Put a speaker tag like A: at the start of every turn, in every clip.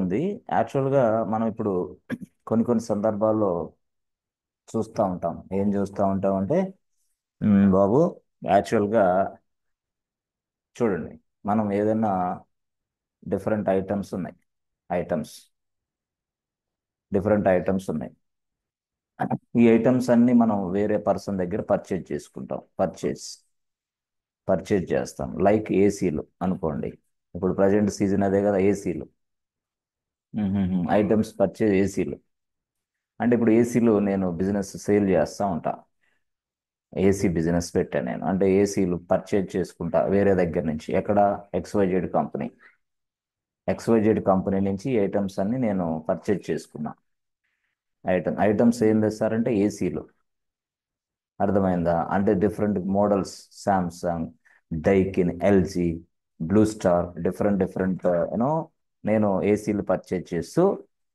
A: ఉంది. యాక్చువల్గా మనం ఇప్పుడు కొన్ని కొన్ని సందర్భాల్లో చూస్తూ ఉంటాం. ఏం చూస్తూ ఉంటాం అంటే బాబు, యాక్చువల్గా చూడండి, మనం ఏదైనా డిఫరెంట్ ఐటమ్స్ ఉన్నాయి. ఐటమ్స్ డిఫరెంట్ ఐటమ్స్ ఉన్నాయి. ఈ ఐటమ్స్ అన్ని మనం వేరే పర్సన్ దగ్గర పర్చేజ్ చేస్తాం. లైక్ ఏసీలు అనుకోండి. ఇప్పుడు ప్రజెంట్ సీజన్ అదే కదా, ఏసీలు. ఐటమ్స్ పర్చేజ్ ఏసీలు. అంటే ఇప్పుడు ఏసీలు నేను బిజినెస్ సేల్ చేస్తూ ఉంటా. ఏసీ బిజినెస్ పెట్టాను నేను. అంటే ఏసీలు పర్చేజ్ చేసుకుంటా వేరే దగ్గర నుంచి. ఎక్కడ? XYZ company. ఎక్స్వైజెడ్ కంపెనీ నుంచి ఐటమ్స్ అన్ని నేను పర్చేజ్ చేసుకున్నా. ఐటమ్స్ ఏం తెస్తారంటే ఏసీలు. అర్థమైందా? అంటే different models, Samsung, Daikin, LG, blue star, different different you know నేను ఏసీలు పర్చేజ్ చేస్తూ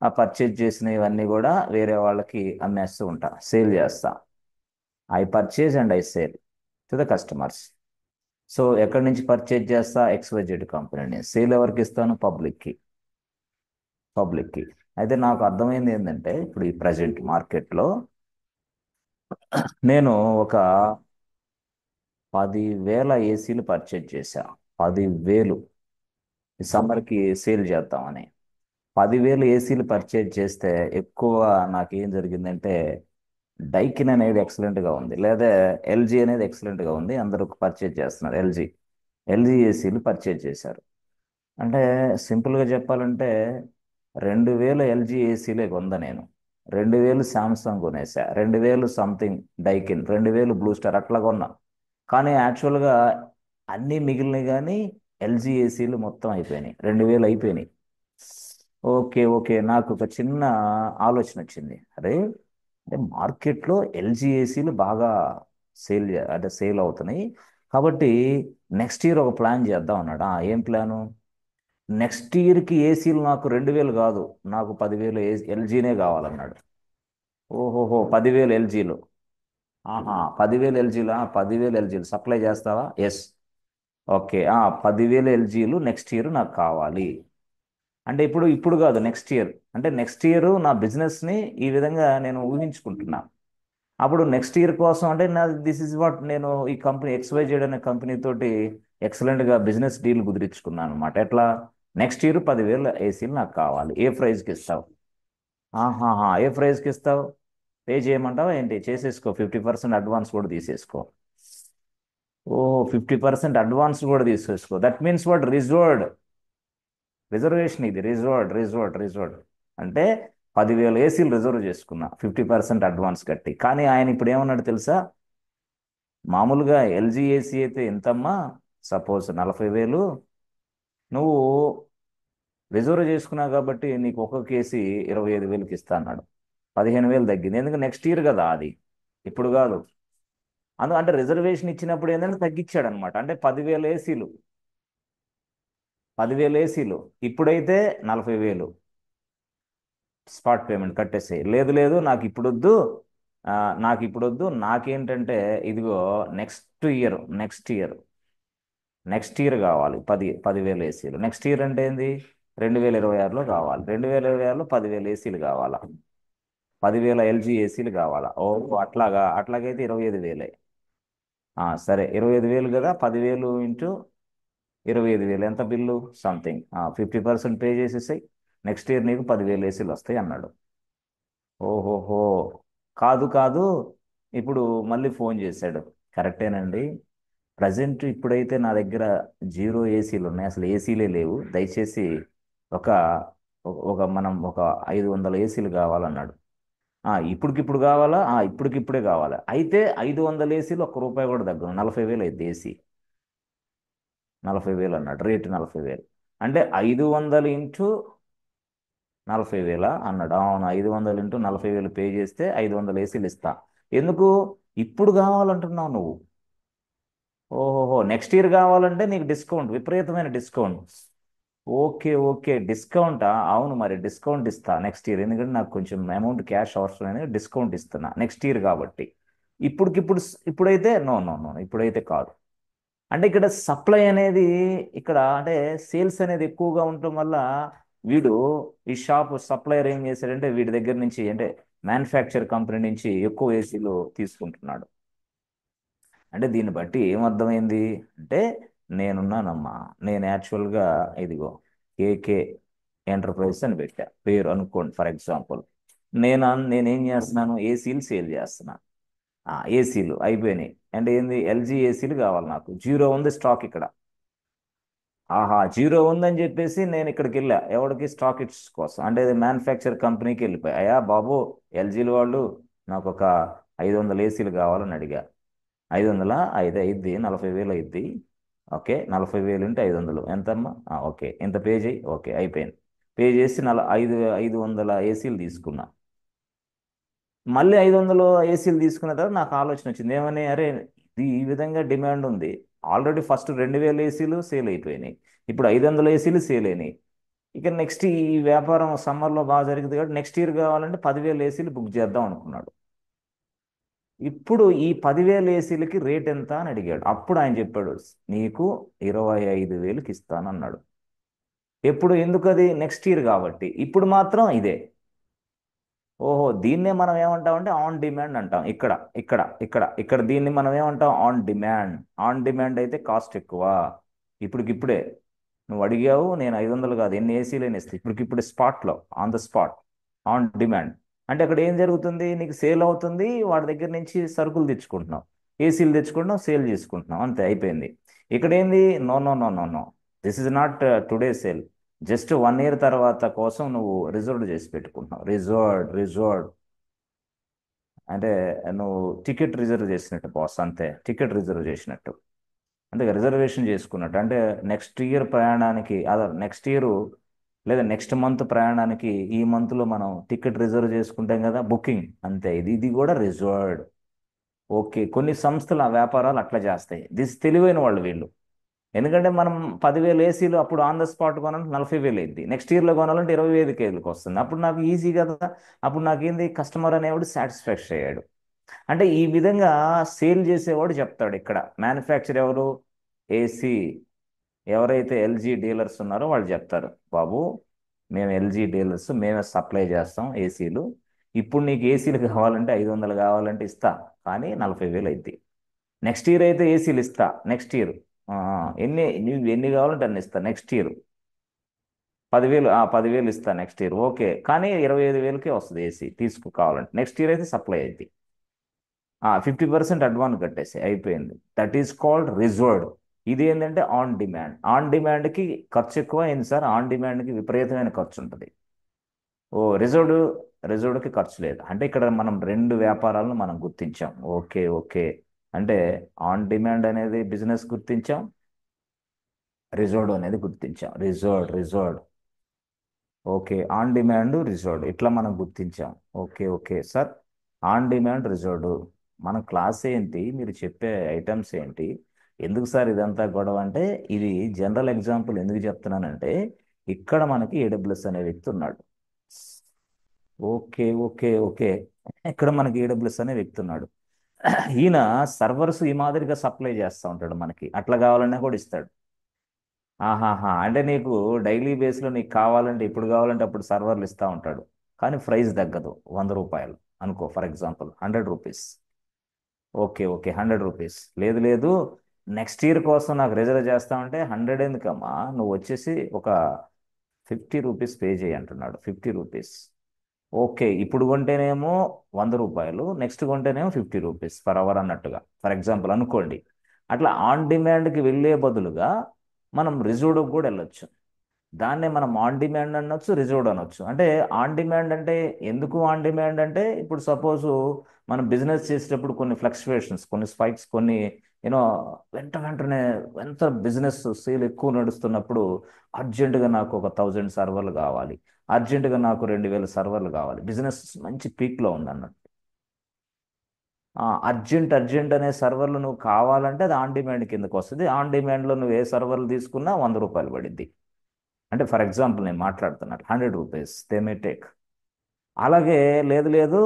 A: ఆ పర్చేజ్ చేసినవన్నీ కూడా వేరే వాళ్ళకి అమ్మేస్తూ ఉంటా, సేల్ చేస్తా. I purchase and I sale to the customers. So ఎక్కడి నుంచి పర్చేజ్ చేస్తా? ఎక్స్వైజెడ్ కంపెనీని. సేల్ ఎవరికి ఇస్తాను? పబ్లిక్కి. అయితే నాకు అర్థమైంది ఏంటంటే, ఇప్పుడు ఈ ప్రజెంట్ మార్కెట్లో నేను ఒక 10,000 ఏసీలు పర్చేజ్ చేశా. 10,000 ఈ సమ్మర్కి సేల్ చేద్దామని. 10,000 ఏసీలు పర్చేజ్ చేస్తే ఎక్కువ నాకేం జరిగిందంటే, డైకిన్ అనేది ఎక్సలెంట్గా ఉంది, లేదా ఎల్జీ అనేది ఎక్సలెంట్గా ఉంది, అందరూ పర్చేజ్ చేస్తున్నారు. ఎల్జీ ఏసీలు పర్చేజ్ చేశారు. అంటే సింపుల్గా చెప్పాలంటే 2,000 ఎల్జీ ఏసీలే కొందా నేను. 2,000 శాంసంగ్ కొనేసా, 2,000 సంథింగ్ డైకిన్, 2,000 బ్లూ స్టార్ అట్లా కొన్నా. కానీ యాక్చువల్గా అన్నీ మిగిలినవి, కానీ ఎల్జీ ఏసీలు మొత్తం అయిపోయినాయి. 2,000 అయిపోయినాయి. ఓకే ఓకే, నాకు ఒక చిన్న ఆలోచన వచ్చింది. అరే, అంటే మార్కెట్లో ఎల్జీ ఏసీలు బాగా సేల్ అవుతున్నాయి. కాబట్టి నెక్స్ట్ ఇయర్ ఒక ప్లాన్ చేద్దాం అన్నాడు. ఏం ప్లాను? నెక్స్ట్ ఇయర్కి ఏసీలు నాకు 2,000 కాదు, నాకు 10,000 ఎల్జీనే కావాలన్నాడు. ఓహోహో, 10,000 ఎల్జీలు. ఆహా, 10,000 ఎల్జీలు. 10,000 ఎల్జీలు సప్లై చేస్తావా? ఎస్. ఓకే, 10,000 ఎల్జీలు నెక్స్ట్ ఇయర్ నాకు కావాలి. అంటే ఇప్పుడు ఇప్పుడు కాదు, నెక్స్ట్ ఇయర్. అంటే నెక్స్ట్ ఇయర్ నా బిజినెస్ని ఈ విధంగా నేను ఊహించుకుంటున్నా. అప్పుడు నెక్స్ట్ ఇయర్ కోసం అంటే దిస్ ఇస్ వాట్ నేను ఈ కంపెనీ ఎక్స్వైజెడ్ అనే కంపెనీ తోటి ఎక్సలెంట్గా బిజినెస్ డీల్ కుదిరించుకున్నాను అనమాట. ఎట్లా? నెక్స్ట్ ఇయర్ 10,000 ఏసీలు నాకు కావాలి. ఏ ప్రైస్కి ఇస్తావు? ఆహాహా, ఏ ప్రైస్కి ఇస్తావు? పే చేయమంటావా ఏంటి? చేసేసుకో, 50% అడ్వాన్స్ కూడా తీసేసుకో. ఓ, 50% అడ్వాన్స్ కూడా తీసేసుకో. That means what? రిజర్వేషన్. ఇది రిజర్వ్డ్. అంటే 10,000 ఏసీలు రిజర్వ్ చేసుకున్నా 50% అడ్వాన్స్ కట్టి. కానీ ఆయన ఇప్పుడు ఏమన్నాడు తెలుసా? మామూలుగా ఎల్జీ ఏసీ అయితే ఎంతమ్మా? సపోజ్ 40,000. నువ్వు రిజర్వ్ చేసుకున్నావు కాబట్టి నీకు ఒక్కొక్క కేసీ 25,000కి ఇస్తా అన్నాడు. 15,000 తగ్గింది. ఎందుకు? నెక్స్ట్ ఇయర్ కదా అది, ఇప్పుడు కాదు. అంటే రిజర్వేషన్ ఇచ్చినప్పుడు ఏంటంటే తగ్గించాడు అనమాట. అంటే 10,000 ఏసీలు ఇప్పుడైతే 40,000 స్పాట్ పేమెంట్ కట్టేసాయి. లేదు లేదు, ఆ, నాకేంటంటే ఇదిగో నెక్స్ట్ ఇయర్ కావాలి. 10,000 ఏసీలు. నెక్స్ట్ ఇయర్ అంటే ఏంది? 2026లో కావాలి. 2026లో 10,000 ఏసీలు కావాలా? 10,000 ఎల్జీ ఏసీలు కావాలా? ఓ, అట్లాగైతే 25,000. సరే, 25,000 కదా. 10,000 ఇంటూ 25,000 ఎంత బిల్లు? సంథింగ్. 50% పే చేసేసాయి. నెక్స్ట్ ఇయర్ నీకు 10,000 ఏసీలు వస్తాయి అన్నాడు. ఓహోహో, కాదు కాదు. ఇప్పుడు మళ్ళీ ఫోన్ చేశాడు. కరెక్టేనండి, ప్రజెంట్ ఇప్పుడైతే నా దగ్గర 0 ఏసీలు ఉన్నాయి, అసలు ఏసీలే లేవు. దయచేసి ఒక ఒక 500 ఏసీలు కావాలన్నాడు. ఇప్పటికిప్పుడు కావాలా? ఇప్పటికిప్పుడే కావాలా? అయితే 500 ఏసీలు ఒక్క రూపాయి కూడా తగ్గదు, 40,000 అయితే ఏసీ. 40,000 అన్నాడు, రేటు 40,000. అంటే 500 ఇంటూ 40,000 అన్నాడు. అవును, 500 ఇంటూ 40,000 పే చేస్తే 500 ఏసీలు ఇస్తా. ఎందుకు? ఇప్పుడు కావాలంటున్నావు నువ్వు. ఓహోహో, నెక్స్ట్ ఇయర్ కావాలంటే నీకు డిస్కౌంట్, విపరీతమైన డిస్కౌంట్. Okay okay, డిస్కౌంటా? అవును, మరి డిస్కౌంట్ ఇస్తా నెక్స్ట్ ఇయర్. ఎందుకంటే నాకు కొంచెం అమౌంట్ క్యాష్ అవసరమైన డిస్కౌంట్ ఇస్తున్నా నెక్స్ట్ ఇయర్ కాబట్టి. ఇప్పటికిప్పుడు ఇప్పుడైతే నో నో నో, ఇప్పుడైతే కాదు. అంటే ఇక్కడ సప్లై అనేది, ఇక్కడ అంటే సేల్స్ అనేది ఎక్కువగా ఉండటం వల్ల వీడు ఈ షాప్ సప్లయర్ ఏం చేశాడంటే వీడి దగ్గర నుంచి అంటే మ్యానుఫ్యాక్చర్ కంపెనీ నుంచి ఎక్కువ ఏసీలు తీసుకుంటున్నాడు. అంటే దీన్ని బట్టి ఏమర్థమైంది అంటే నేనున్నానమ్మా, నేను యాక్చువల్గా ఇదిగో కేకే ఎంటర్ప్రైజెస్ అని పెట్టా పేరు అనుకోండి ఫర్ ఎగ్జాంపుల్. నేనేం చేస్తున్నాను, ఏసీలు సేల్ చేస్తున్నాను. ఏసీలు అయిపోయినాయి అంటే ఏంది, ఎల్జీ ఏసీలు కావాలి, నాకు జీరో ఉంది స్టాక్ ఇక్కడ. ఆహా జీరో ఉందని చెప్పేసి నేను ఇక్కడికి వెళ్ళా ఎవరికి, స్టాక్ ఇట్స్ కోసం అంటే మ్యానుఫ్యాక్చర్ కంపెనీకి వెళ్ళిపోయా. అయ్యా బాబు ఎల్జీలు వాళ్ళు నాకు ఒక 500 ఏసీలు కావాలని అడిగా. 500 ఐదు అయిద్ది 40,000 అయిద్ది. ఓకే 40,000 ఉంటే 500 ఎంతమ్మా, ఓకే ఇంత పే చేయి, ఓకే అయిపోయింది. పే చేసి 500 ఏసీలు తీసుకున్నా. మళ్ళీ 500 ఏసీలు తీసుకున్న తర్వాత నాకు ఆలోచన వచ్చింది ఏమని, అరే ఇది ఈ విధంగా డిమాండ్ ఉంది. ఆల్రెడీ ఫస్ట్ 2,000 ఏసీలు సేల్ అయిపోయినాయి, ఇప్పుడు 500 ఏసీలు సేల్ అయినాయి. ఇక నెక్స్ట్ ఈ వ్యాపారం సమ్మర్లో బాగా జరిగింది కాబట్టి నెక్స్ట్ ఇయర్ కావాలంటే 10,000 ఏసీలు బుక్ చేద్దాం అనుకున్నాడు. ఇప్పుడు ఈ 10,000 ఏసీలకి రేట్ ఎంత అని అడిగాడు. అప్పుడు ఆయన చెప్పాడు నీకు 25,000కి ఇస్తాను అన్నాడు. ఎప్పుడు, ఎందుకు, అది నెక్స్ట్ ఇయర్ కాబట్టి. ఇప్పుడు మాత్రం ఇదే. ఓహో దీన్నే మనం ఏమంటామంటే ఆన్ డిమాండ్ అంటాం. ఇక్కడ ఇక్కడ ఇక్కడ ఇక్కడ దీన్ని మనం ఏమంటాం, ఆన్ డిమాండ్. ఆన్ డిమాండ్ అయితే కాస్ట్ ఎక్కువ. ఇప్పుడికిప్పుడే నువ్వు అడిగావు, నేను 500 కాదు ఎన్ని ఏసీలైనా ఇస్తాను ఇప్పటికిప్పుడు స్పాట్లో, on the spot, on demand. అంటే అక్కడ ఏం జరుగుతుంది, నీకు సేల్ అవుతుంది, వాడి దగ్గర నుంచి సరుకులు తెచ్చుకుంటున్నావు, ఏసీలు తెచ్చుకుంటున్నావు, సేల్ చేసుకుంటున్నావు, అంతే అయిపోయింది. ఇక్కడ ఏంది, no no no no no, this is not today sale, just 1 year తర్వాత కోసం నువ్వు రిజర్వ్ చేసి పెట్టుకుంటున్నావు. రిజర్వ్డ్ అంటే నువ్వు టికెట్ రిజర్వ్ చేసినట్టు బాస్, అంతే టికెట్ రిజర్వ్ చేసినట్టు. అంటే రిజర్వేషన్ చేసుకున్నట్టు. అంటే నెక్స్ట్ ఇయర్ ప్రయాణానికి అదర్ నెక్స్ట్ ఇయర్ లేదా నెక్స్ట్ మంత్ ప్రయాణానికి ఈ మంత్లో మనం టికెట్ రిజర్వ్ చేసుకుంటాం కదా, బుకింగ్, అంతే. ఇది కూడా రిజర్వ్డ్. ఓకే కొన్ని సంస్థలు ఆ వ్యాపారాలు అట్లా చేస్తాయి. దిస్ తెలివైన వాళ్ళు వీళ్ళు. ఎందుకంటే మనం 10,000 ఏసీలు అప్పుడు ఆన్ ద స్పాట్ కొనాలంటే 40,000 అయింది, నెక్స్ట్ ఇయర్లో కొనాలంటే 25,000కి వస్తుంది. అప్పుడు నాకు ఈజీ కదా. అప్పుడు నాకేంది, కస్టమర్ అనేవాడు సాటిస్ఫాక్షన్ అయ్యాడు. అంటే ఈ విధంగా సేల్ చేసేవాడు చెప్తాడు ఇక్కడ. మ్యానుఫ్యాక్చర్ ఎవరు, ఏసీ ఎవరైతే ఎల్జీ డీలర్స్ ఉన్నారో వాళ్ళు చెప్తారు, బాబు మేము ఎల్జీ డీలర్స్, మేమే సప్లై చేస్తాం ఏసీలు. ఇప్పుడు నీకు ఏసీలు కావాలంటే 500 కావాలంటే ఇస్తా, కానీ 40,000 అయింది. నెక్స్ట్ ఇయర్ అయితే ఏసీలు ఇస్తా, నెక్స్ట్ ఇయర్ నువ్వు ఎన్ని కావాలంటే అన్ని ఇస్తా, నెక్స్ట్ ఇయర్ 10,000, 10,000 ఇస్తా నెక్స్ట్ ఇయర్, ఓకే కానీ 25,000కే వస్తుంది ఏసీ తీసుకో కావాలంటే, నెక్స్ట్ ఇయర్ అయితే సప్లై అయింది. 50% అడ్వాన్స్ కట్టేసి అయిపోయింది. That is called reserved. ఇది ఏంటంటే ఆన్ డిమాండ్. ఆన్ డిమాండ్కి ఖర్చు ఎక్కువ అయింది సార్, ఆన్ డిమాండ్కి విపరీతమైన ఖర్చు ఉంటుంది. రిజర్వ్డ్, రిజర్వ్డ్కి ఖర్చు లేదు. అంటే ఇక్కడ మనం రెండు వ్యాపారాలను మనం గుర్తించాం. Okay okay. అంటే ఆన్ డిమాండ్ అనేది బిజినెస్ గుర్తించాం, రిజర్వ్డ్ అనేది గుర్తించాం. Reserved. Okay on demand reserved ఇట్లా మనం గుర్తించాం. Okay okay sir. On demand reserved మన క్లాస్ ఏంటి, మీరు చెప్పే ఐటమ్స్ ఏంటి, ఎందుకు సార్ ఇదంతా గొడవ అంటే, ఇది జనరల్ ఎగ్జాంపుల్ ఎందుకు చెప్తున్నానంటే ఇక్కడ మనకి ఏడబ్ల్యూఎస్ అనే వ్యక్తి ఉన్నాడు. Okay okay okay. ఇక్కడ మనకి ఏడబ్ల్యూఎస్ అనే వ్యక్తి ఉన్నాడు. ఈయన సర్వర్స్ ఈ మాదిరిగా సప్లై చేస్తూ ఉంటాడు మనకి, అట్లా కావాలన్నా కూడా ఇస్తాడు. ఆహాహా అంటే నీకు డైలీ బేస్లో నీకు కావాలంటే ఇప్పుడు కావాలంటే అప్పుడు సర్వర్లు ఇస్తూ ఉంటాడు. కానీ ప్రైస్ తగ్గదు, 100 రూపాయలు అనుకో for example, 100 rupees. Okay okay 100 rupees. లేదు లేదు, నెక్స్ట్ ఇయర్ కోసం నాకు రిజర్వ్ చేస్తామంటే 100 ఎందుకమ్మా, నువ్వు వచ్చేసి ఒక 50 రూపీస్ పే చేయి అంటున్నాడు. 50 రూపీస్. ఓకే ఇప్పుడు కొంటేనేమో 100 రూపాయలు, నెక్స్ట్ కొంటేనేమో 50 రూపీస్ పర్ అవర్ అన్నట్టుగా ఫర్ ఎగ్జాంపుల్ అనుకోండి. అట్లా ఆన్ డిమాండ్కి వెళ్ళే బదులుగా మనం రిజర్వ్డ్కి కూడా వెళ్ళొచ్చు. దాన్నే మనం ఆన్ డిమాండ్ అనొచ్చు, రిజర్వ్డ్ అనొచ్చు. అంటే ఆన్ డిమాండ్ అంటే ఎందుకు ఆన్ డిమాండ్ అంటే, ఇప్పుడు సపోజ్ మనం బిజినెస్ చేసేటప్పుడు కొన్ని ఫ్లక్చువేషన్స్, కొన్ని స్పైక్స్, కొన్ని యూనో వెంటనే ఎంత బిజినెస్ సేల్ ఎక్కువ నడుస్తున్నప్పుడు అర్జెంటుగా నాకు ఒక 1,000 సర్వర్లు కావాలి, అర్జెంటుగా నాకు 2,000 సర్వర్లు కావాలి, బిజినెస్ మంచి పీక్లో ఉందన్నట్టు. అర్జెంట్ అనే సర్వర్లు నువ్వు కావాలంటే అది ఆన్ డిమాండ్ కిందకు వస్తుంది. ఆన్ డిమాండ్లో నువ్వు ఏ సర్వర్లు తీసుకున్నా 100 రూపాయలు పడిద్ది. అంటే ఫర్ ఎగ్జాంపుల్ నేను మాట్లాడుతున్నట్టు 100 రూపీస్ దే మే టేక్. అలాగే లేదు లేదు,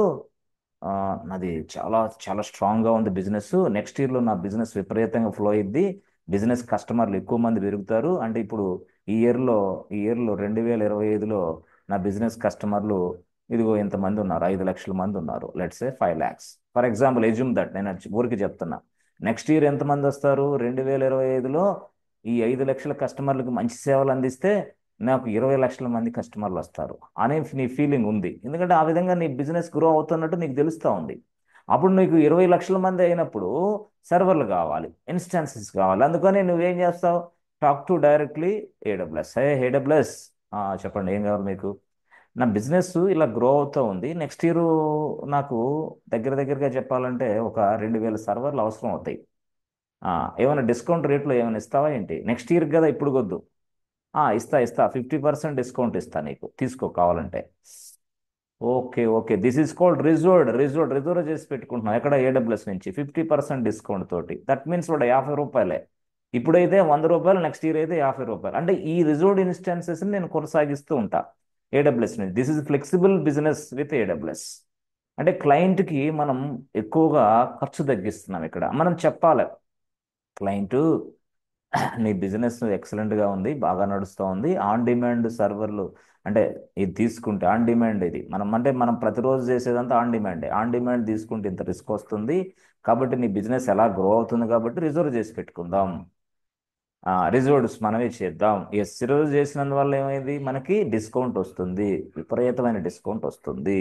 A: ఆ, నాది చాలా చాలా స్ట్రాంగ్గా ఉంది బిజినెస్, నెక్స్ట్ ఇయర్లో నా బిజినెస్ విపరీతంగా ఫ్లో అయ్యిద్ది, బిజినెస్ కస్టమర్లు ఎక్కువ మంది పెరుగుతారు అంటే ఇప్పుడు ఈ ఇయర్లో ఈ ఇయర్లో 2025లో నా బిజినెస్ కస్టమర్లు ఇదిగో ఇంతమంది ఉన్నారు, 5 లక్షల మంది ఉన్నారు, let's say 5 lakhs. For example assume that, నేను ఊరికి చెప్తున్నా. నెక్స్ట్ ఇయర్ ఎంతమంది వస్తారు? 2025లో ఈ 5 లక్షల కస్టమర్లకు మంచి సేవలు అందిస్తే నాకు 20 లక్షల మంది కస్టమర్లు వస్తారు అనే నీ ఫీలింగ్ ఉంది. ఎందుకంటే ఆ విధంగా నీ బిజినెస్ గ్రో అవుతున్నట్టు నీకు తెలుస్తూ ఉంది. అప్పుడు నీకు 20 లక్షల మంది అయినప్పుడు సర్వర్లు కావాలి, ఇన్స్టాన్సెస్ కావాలి. అందుకని నువ్వేం చేస్తావు? Talk to directly AWS. AWS, చెప్పండి ఏం కావాలి మీకు? నా బిజినెస్ ఇలా గ్రో అవుతూ ఉంది, నెక్స్ట్ ఇయర్ నాకు దగ్గరగా చెప్పాలంటే ఒక 2,000 సర్వర్లు అవసరం అవుతాయి. ఆ, ఏమైనా డిస్కౌంట్ రేట్లో ఏమైనా ఇస్తావా ఏంటి? నెక్స్ట్ ఇయర్ కదా, ఇప్పుడు వద్దు. ఇస్తా 50% డిస్కౌంట్ ఇస్తా నీకు, తీసుకో కావాలంటే. Okay okay, this is called reserve చేసి పెట్టుకుంటున్నాం ఎక్కడ? ఏడబ్ల్యూఎస్ నుంచి 50% డిస్కౌంట్ తోటి. దట్ మీన్స్ కూడా 50 రూపాయలే. ఇప్పుడైతే 100 రూపాయలు, నెక్స్ట్ ఇయర్ అయితే 50 రూపాయలు. అంటే ఈ రిజర్వ్డ్ ఇన్స్టాన్సెస్ నేను కొనసాగిస్తూ ఉంటా ఏడబ్ల్యూఎస్ నుంచి. This is flexible business with AWS. అంటే క్లయింట్కి మనం ఎక్కువగా ఖర్చు తగ్గిస్తున్నాం. ఇక్కడ మనం చెప్పాలి క్లయింట్, నీ బిజినెస్ ఎక్సలెంట్గా ఉంది, బాగా నడుస్తూ ఉంది, ఆన్ డిమాండ్ సర్వర్లు అంటే ఇది తీసుకుంటే ఆన్ డిమాండ్, ఇది మనం అంటే మనం ప్రతిరోజు చేసేదంతా ఆన్ డిమాండే. ఆన్ డిమాండ్ తీసుకుంటే ఇంత రిస్క్ వస్తుంది, కాబట్టి నీ బిజినెస్ ఎలా గ్రో అవుతుంది కాబట్టి రిజర్వ్ చేసి పెట్టుకుందాం. రిజర్వ్స్ మనమే చేద్దాం. రిజర్వ్ చేసినందువల్ల ఏమైంది? మనకి డిస్కౌంట్ వస్తుంది, విపరీతమైన డిస్కౌంట్ వస్తుంది.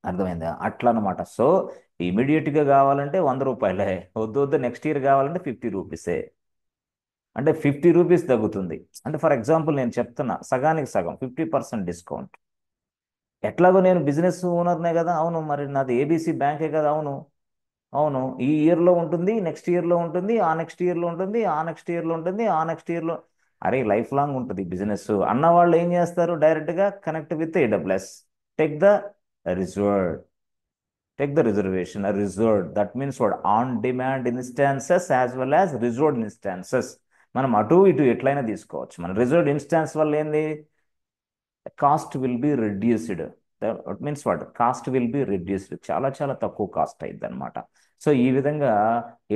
A: అర్థమైందా? అట్లా అనమాట. సో ఇమీడియట్గా కావాలంటే 100 రూపాయలే, వద్దు వద్దు నెక్స్ట్ ఇయర్ కావాలంటే 50 రూపీసే. అంటే 50 రూపీస్ తగ్గుతుంది. అంటే ఫర్ ఎగ్జాంపుల్ నేను చెప్తున్నా, సగానికి సగం 50% డిస్కౌంట్. ఎట్లాగో నేను బిజినెస్ ఓనర్నే కదా, అవును, మరి నాది ఏబీసీ బ్యాంకే కదా, అవును. అవును, ఈ ఇయర్లో ఉంటుంది, నెక్స్ట్ ఇయర్లో ఉంటుంది, ఆ నెక్స్ట్ ఇయర్లో ఉంటుంది, ఆ నెక్స్ట్ ఇయర్లో ఉంటుంది, ఆ నెక్స్ట్ ఇయర్లో. అరే లైఫ్ లాంగ్ ఉంటుంది బిజినెస్ అన్న వాళ్ళు ఏం చేస్తారు? డైరెక్ట్గా connect with AWS. Take the reserve, take the reservation reserved. That means what? On demand instances as well as reserved instances. మనం అటు ఇటు ఎట్లయినా తీసుకోవచ్చు. మన రిజర్వ్డ్ ఇన్స్టాన్స్ వల్ల ఏంది? Cost will be reduced. That means what? Cost will be reduced, చాలా చాలా తక్కువ కాస్ట్ అయింది అనమాట. సో ఈ విధంగా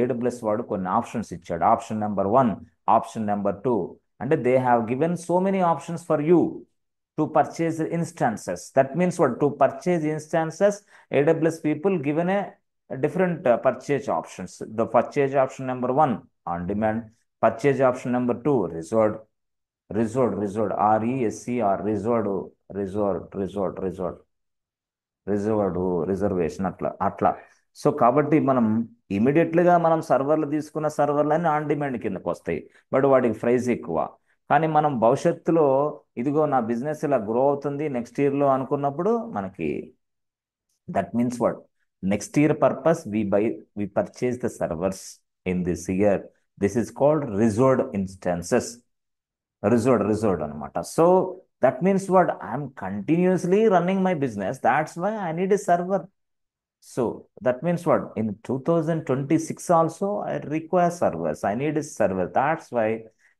A: ఏడబ్ల్యూఎస్ వాడు కొన్ని ఆప్షన్స్ ఇచ్చాడు. Option number 1, option number 2. అంటే they have given so many options for you to purchase instances. That means what? To purchase instances, AWS people given a different purchase options. The purchase option number 1, on demand. Purchase option number 2, reserved. RESC, or reserved, reservation, అట్లా అట్లా. So కాబట్టి మనం ఇమీడియట్లుగా మనం సర్వర్లు తీసుకున్న సర్వర్లన్నీ on demand కిందకు వస్తాయి, but వాటికి ప్రైస్ ఎక్కువ. కానీ మనం భవిష్యత్తులో ఇదిగో నా బిజినెస్ ఇలా గ్రో అవుతుంది నెక్స్ట్ ఇయర్లో అనుకున్నప్పుడు మనకి, that means what? Next year purpose we purchase the servers in this year. This is called reserved instances. Reserved అనమాట. So that means what? I'm continuously running my business, that's why I need a server. So that means what? In 2026 also, I require servers. I need a server. That's why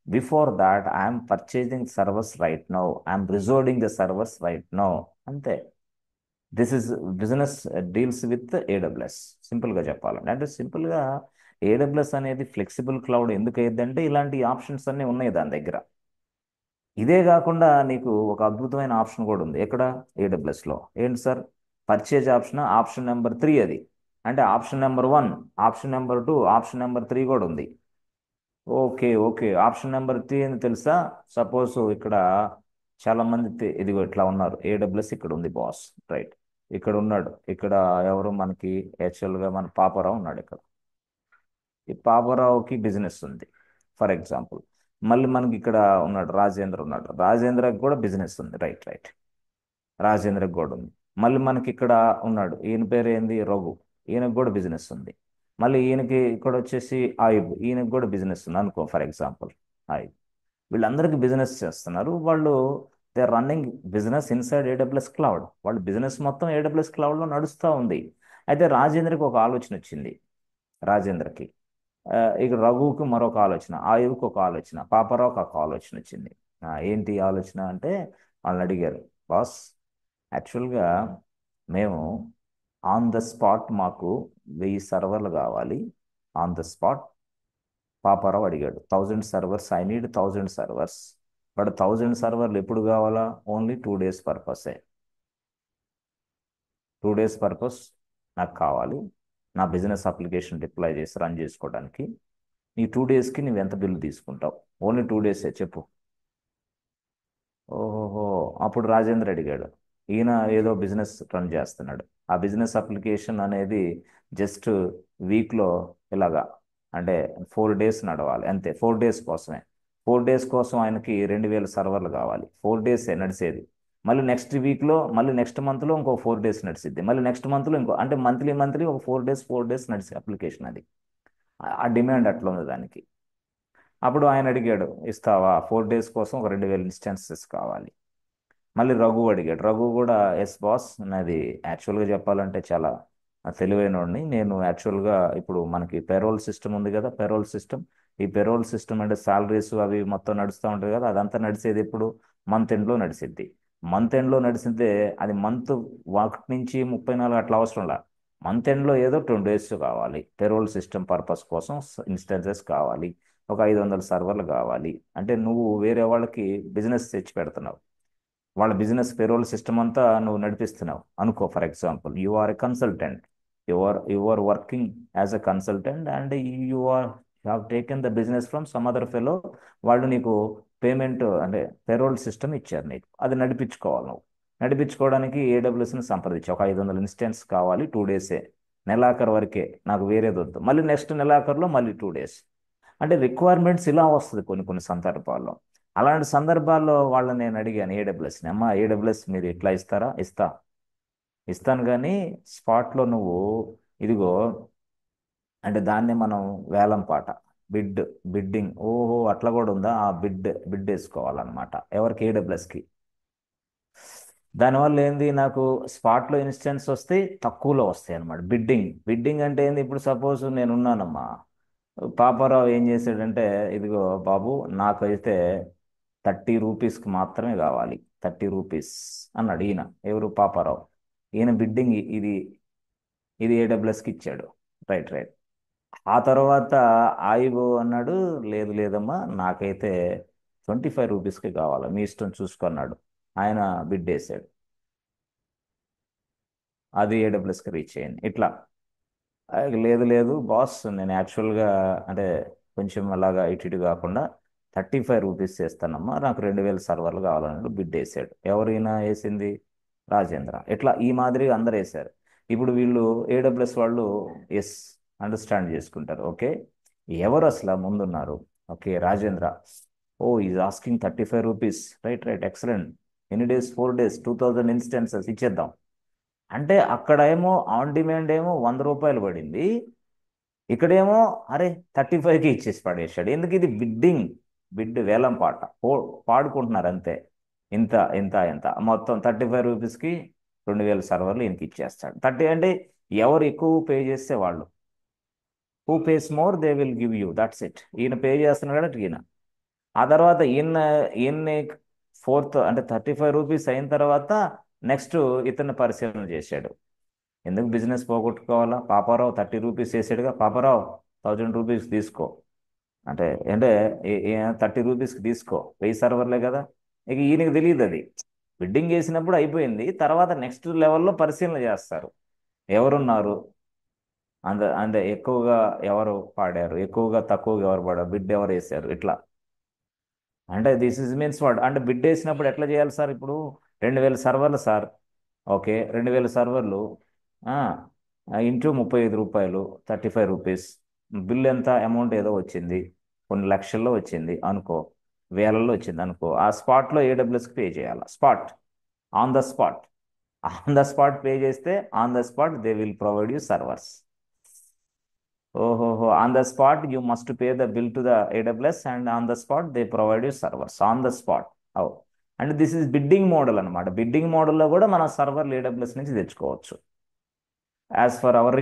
A: before that, I am purchasing servers right now. I am resorting the servers right now. అంతే. This is business deals with AWS. సింపుల్గా చెప్పాలంటే, అంటే సింపుల్గా AWS అనేది flexible cloud ఎందుకు అయ్యిందంటే ఇలాంటి options అన్నీ ఉన్నాయి దాని దగ్గర. ఇదే కాకుండా నీకు ఒక అద్భుతమైన ఆప్షన్ కూడా ఉంది. ఎక్కడ? ఏడబ్ల్యూఎస్లో. ఏంటి sir? Purchase option, option number 3 అది. అంటే option number 1, option number 2, option number 3 కూడా ఉంది. ఓకే ఓకే, ఆప్షన్ నెంబర్ 3 అని తెలుసా? సపోజ్ ఇక్కడ చాలా మంది ఇదిగో ఇట్లా ఉన్నారు. ఏడబ్ల్యూఎస్ ఇక్కడ ఉంది బాస్, రైట్. ఇక్కడ ఉన్నాడు. ఇక్కడ ఎవరు మనకి? యాక్చువల్గా మన పాపారావు ఉన్నాడు ఇక్కడ. ఈ పాపారావుకి బిజినెస్ ఉంది ఫర్ ఎగ్జాంపుల్. మళ్ళీ మనకి ఇక్కడ ఉన్నాడు రాజేంద్ర, ఉన్నాడు. రాజేంద్రకి కూడా బిజినెస్ ఉంది, రైట్ రైట్. రాజేంద్రకి కూడా ఉంది. మళ్ళీ మనకి ఇక్కడ ఉన్నాడు, ఈయన పేరు ఏంది? రఘు. ఈయనకు కూడా బిజినెస్ ఉంది. మళ్ళీ ఈయనకి ఇక్కడ వచ్చేసి ఆయుబ్, ఈయనకు కూడా బిజినెస్ ఉంది అనుకో ఫర్ ఎగ్జాంపుల్. ఆయుబ్. వీళ్ళందరికీ బిజినెస్ చేస్తున్నారు వాళ్ళు. They are running business inside AWS cloud. వాళ్ళ బిజినెస్ మొత్తం ఏడబ్ల్యూఎస్ క్లౌడ్లో నడుస్తూ ఉంది. అయితే రాజేంద్రకి ఒక ఆలోచన వచ్చింది. రాజేంద్రకి, ఇక రఘువుకి మరొక ఆలోచన, ఆయువుకి ఒక ఆలోచన, పాపారావుకి ఒక ఆలోచన వచ్చింది. ఏంటి ఆలోచన అంటే, వాళ్ళని అడిగారు, బాస్ యాక్చువల్గా మేము ఆన్ ద స్పాట్ మాకు 1000 సర్వర్లు కావాలి. ఆన్ ద స్పాట్ పాపారావు అడిగాడు 1000 servers, I need 1000 servers. But 1000 సర్వర్లు ఎప్పుడు కావాలా? Only 2 days పర్పసే. 2 days పర్పస్ నాకు కావాలి, నా బిజినెస్ అప్లికేషన్ డిప్లాయ్ చేసి రన్ చేసుకోవడానికి. ఈ 2 daysకి నువ్వు ఎంత బిల్లు తీసుకుంటావు? ఓన్లీ 2 days చెప్పు. ఓహోహో. అప్పుడు రాజేంద్ర అడిగాడు, ఈయన ఏదో బిజినెస్ రన్ చేస్తున్నాడు, ఆ బిజినెస్ అప్లికేషన్ అనేది జస్ట్ వీక్లో ఇలాగా, అంటే 4 days నడవాలి అంతే, 4 days కోసమే. 4 days కోసం ఆయనకి 2000 సర్వర్లు కావాలి. 4 days నడిచేది. మళ్ళీ నెక్స్ట్ వీక్లో, మళ్ళీ నెక్స్ట్ మంత్లో ఇంకో 4 days నడిచిద్ది, మళ్ళీ నెక్స్ట్ మంత్లో ఇంకో, అంటే మంత్లీ మంత్లీ ఒక 4 days నడిచే అప్లికేషన్ అది. ఆ డిమాండ్ అట్లా ఉంది దానికి. అప్పుడు ఆయన అడిగాడు, ఇస్తావా? 4 days కోసం ఒక 2000 ఇన్స్టెన్సెస్ కావాలి. మళ్ళీ రఘు అడిగాడు. రఘు కూడా, ఎస్ బాస్, నాది యాక్చువల్గా చెప్పాలంటే చాలా తెలివైనోడిని నేను. యాక్చువల్గా ఇప్పుడు మనకి పెరోల్ సిస్టమ్ ఉంది కదా, పెరోల్ సిస్టమ్. ఈ పెరోల్ సిస్టమ్ అంటే సాలరీస్ అవి మొత్తం నడుస్తూ ఉంటుంది కదా, అదంతా నడిచేది ఇప్పుడు మంత్ ఎండ్లో నడిచిద్ది. మంత్ ఎండ్లో నడిచితే అది మంత్ 1 నుంచి 34 అట్లా అవసరంలా. మంత్ ఎండ్లో ఏదో 2 days కావాలి, పెరోల్ సిస్టమ్ పర్పస్ కోసం ఇన్స్టెన్సెస్ కావాలి. ఒక 500 సర్వర్లు కావాలి. అంటే నువ్వు వేరే వాళ్ళకి బిజినెస్ తెచ్చి పెడుతున్నావు, వాళ్ళ బిజినెస్ పేరోల్ సిస్టమ్ అంతా నువ్వు నడిపిస్తున్నావు అనుకో. For example, you are a consultant, you are working as a consultant and have taken the business from some other fellow. వాళ్ళు నీకు పేమెంట్ అంటే పేరోల్ సిస్టమ్ ఇచ్చారు నీకు, అది నడిపించుకోవాలి నువ్వు. నడిపించుకోవడానికి ఏడబ్ల్యూఎస్ని సంప్రదించి ఒక 500 ఇన్స్టెన్స్ కావాలి, 2 days, నెలాఖరు వరకే, నాకు వేరేది వద్దు. మళ్ళీ నెక్స్ట్ నెలాఖరులో మళ్ళీ 2 days. అంటే రిక్వైర్మెంట్స్ ఇలా వస్తుంది కొన్ని కొన్ని సందర్భాల్లో. అలాంటి సందర్భాల్లో వాళ్ళని నేను అడిగాను ఏడబ్ల్యూఎస్ని, అమ్మా ఏడబ్ల్యూఎస్ మీరు ఇట్లా ఇస్తారా? ఇస్తాను కానీ స్పాట్లో నువ్వు ఇదిగో, అంటే దాన్ని మనం వేలం పాట, బిడ్, బిడ్డింగ్, ఓహో అట్లా కూడా ఉందా? ఆ బిడ్ వేసుకోవాలన్నమాట. ఎవరికి? ఏడబ్ల్యూఎస్కి. దానివల్ల ఏంది, నాకు స్పాట్లో ఇన్స్టెన్స్ వస్తే తక్కువలో వస్తాయి అనమాట. బిడ్డింగ్ అంటే ఏంది? ఇప్పుడు సపోజ్ నేను ఉన్నానమ్మా, పాపారావు ఏం చేశాడంటే, ఇదిగో బాబు నాకైతే 30 రూపీస్కి మాత్రమే కావాలి, 30 రూపీస్ అన్నాడు ఈయన. ఎవరు? పాపారావు. ఈయన బిడ్డింగ్ ఇది ఏడబ్ల్యూఎస్కి ఇచ్చాడు. Right right. ఆ తర్వాత ఆయిబో అన్నాడు, లేదు లేదమ్మా నాకైతే 25 రూపీస్కి కావాలి, మీ ఇష్టం చూసుకున్నాడు. ఆయన బిడ్ వేసాడు, అది ఏడబ్ల్యూఎస్కి రీచ్ అయింది. ఇట్లా లేదు లేదు బాస్, నేను యాక్చువల్గా అంటే కొంచెం అలాగా ఇటు ఇటు కాకుండా 35 రూపీస్ చేస్తానమ్మా, నాకు 2000 సర్వర్లు కావాలన్నాడు. బిడ్ వేసాడు. ఎవరైనా వేసింది? రాజేంద్ర. ఇట్లా ఈ మాదిరిగా అందరు వేశారు. ఇప్పుడు వీళ్ళు ఏడబ్ల్యూఎస్ వాళ్ళు ఎస్ అండర్స్టాండ్ చేసుకుంటారు. ఓకే, ఎవరు అసలు ముందున్నారు? ఓకే, రాజేంద్ర. ఓ is asking 35 rupees. Right right, excellent. ఎన్ని డేస్? 4 days, 2000 ఇన్స్టెన్సెస్ ఇచ్చేద్దాం. అంటే అక్కడ ఏమో ఆన్ డిమాండ్ ఏమో 100 రూపాయలు పడింది, ఇక్కడేమో అరే 35కి ఇచ్చేసి పడేసాడు. ఎందుకు? ఇది బిడ్ వేలం పాట, పాడుకుంటున్నారు అంతే. ఇంత ఇంత ఇంత మొత్తం 35 రూపీస్కి 2000 సర్వర్లు ఈయనకి ఇచ్చేస్తాడు. 30 అంటే ఎవరు ఎక్కువ పే చేస్తే వాళ్ళు, who pays more they will give you, that's it. ఈయన పే చేస్తున్నాడు కాబట్టి ఈయన. ఆ తర్వాత ఈయన్ని ఫోర్త్ అంటే 35 రూపీస్ అయిన తర్వాత నెక్స్ట్ ఇతన్ని పరిశీలన చేశాడు. ఎందుకు బిజినెస్ పోగొట్టుకోవాలా? పాపారావు 30 రూపీస్ వేసాడుగా, పాపారావు 1000 రూపీస్ తీసుకో అంటే, 30 రూపీస్కి తీసుకో, 1000 సర్వర్లే కదా. ఇక ఈయనకి తెలియదు అది. బిడ్డింగ్ వేసినప్పుడు అయిపోయింది, తర్వాత నెక్స్ట్ లెవెల్లో పరిశీలన చేస్తారు. ఎవరున్నారు, అంటే ఎక్కువగా ఎవరు పాడారు, ఎక్కువగా తక్కువగా ఎవరు పాడారు, బిడ్ ఎవరు వేసారు, ఇట్లా. అంటే దిస్ ఇస్ మీన్స్ వాట్ అంటే, బిడ్ వేసినప్పుడు ఎట్లా చేయాలి సార్? ఇప్పుడు 2000 సర్వర్లు సార్. ఓకే, 2000 సర్వర్లు ఇంటూ 35 రూపాయలు, 35 రూపీస్. బిల్ ఎంత? అమౌంట్ ఏదో వచ్చింది, కొన్ని లక్షల్లో వచ్చింది అనుకో, వేలల్లో వచ్చింది అనుకో. ఆ స్పాట్లో ఏడబ్ల్యూఎస్కి పే చేయాలి. Spot, on the spot. On the spot pay చేస్తే on the spot they will provide you servers. ఓహోహో, on the spot you must pay the bill to the AWS and on the spot they provide you servers on the spot. అవు. And this is bidding model అనమాట. Bidding మోడల్లో కూడా మనం సర్వర్లు AWS నుంచి తెచ్చుకోవచ్చు. As per our